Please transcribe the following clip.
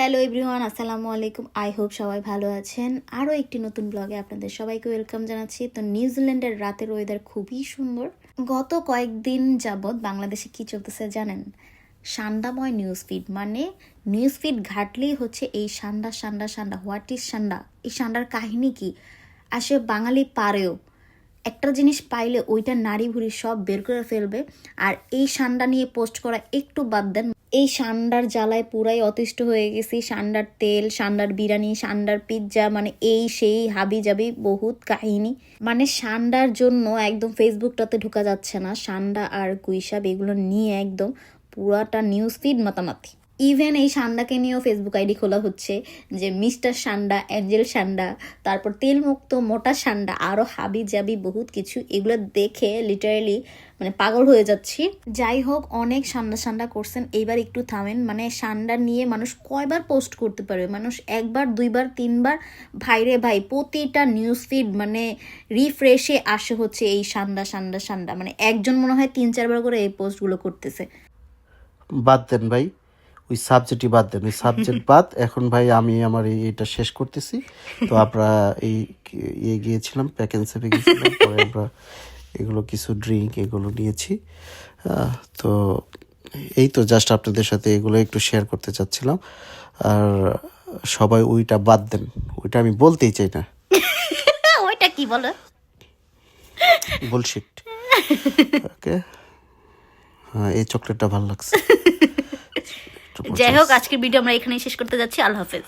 Hello everyone, আসসালামু আলাইকুম। I hope সবাই ভালো আছেন। আরও একটি নতুন ব্লগে আপনাদের সবাইকে ওয়েলকাম জানাচ্ছি। তো নিউজিল্যান্ডের রাতের ওয়েদার খুবই সুন্দর। গত কয়েকদিন যাবৎ বাংলাদেশে কি চলতেছে জানেন? সান্ডাময় নিউজ ফিড, মানে নিউজ ফিড ঘাটলেই হচ্ছে এই সান্ডা সান্ডা সান্ডা। হোয়াট ইজ সান্ডা? এই সান্ডার কাহিনী কি? আসে বাঙালি পারেও একটা জিনিস পাইলে ওইটা নাড়ি ভুড়ি সব বের করে ফেলবে। আর এই সান্ডা নিয়ে পোস্ট করা একটু বাদ দেন। এই সান্ডার জ্বালায় পুরাই অতিষ্ঠ হয়ে গেছি। সান্ডার তেল, সান্ডার বিরিয়ানি, সান্ডার পিৎজা, মানে এই সেই হাবি জাবি বহুত কাহিনী। মানে সান্ডার জন্য একদম ফেসবুকটাতে ঢোকা যাচ্ছে না। সান্ডা আর গুইসাপ এগুলো নিয়ে একদম পুরাটা নিউজ ফিড মাতামাতি। ইভেন এই সান্ডাকে নিয়েও ফেসবুক আইডি খোলা হচ্ছে, যে মিস্টার সান্ডা, অ্যাঞ্জেল সান্ডা, তারপর তেলমুক্ত মোটা সান্ডা, আরও হাবি জাবি বহুত কিছু। এগুলো দেখে লিটারালি মানে পাগল হয়ে যাচ্ছি। যাই হোক, অনেক সান্ডা সান্ডা করছেন, এইবার একটু থামেন। মানে সান্ডা নিয়ে মানুষ কয়বার পোস্ট করতে পারবে? মানুষ একবার, দুইবার, তিনবার? ভাইরে ভাই, প্রতিটা নিউজ ফিড মানে রিফ্রেশে আসে হচ্ছে এই সান্ডা সান্ডা সান্ডা। মানে একজন মনে হয় 3-4 বার করে এই পোস্টগুলো করতেছে। বাদ দেন ভাই, ওই সাবজেক্টই বাদ দেন, ওই সাবজেক্ট বাদ। এখন ভাই আমি আমার এটা শেষ করতেছি। তো আমরা গিয়েছিলাম, প্যাক অ্যান্ড সেভে গিয়েছিলাম, পরে আমরা এগুলো কিছু ড্রিঙ্ক এগুলো নিয়েছি। তো এই তো জাস্ট আপনাদের সাথে এগুলো একটু শেয়ার করতে চাচ্ছিলাম। আর সবাই ওইটা বাদ দেন, ওইটা আমি বলতেই চাই না। ওইটা কি বলো? বুলশিট। ওকে, হ্যাঁ, এই চকলেটটা ভালো লাগছে। যাই হোক, আজকের ভিডিও আমরা এখানেই শেষ করতে যাচ্ছি। আল্লাহ হাফেজ।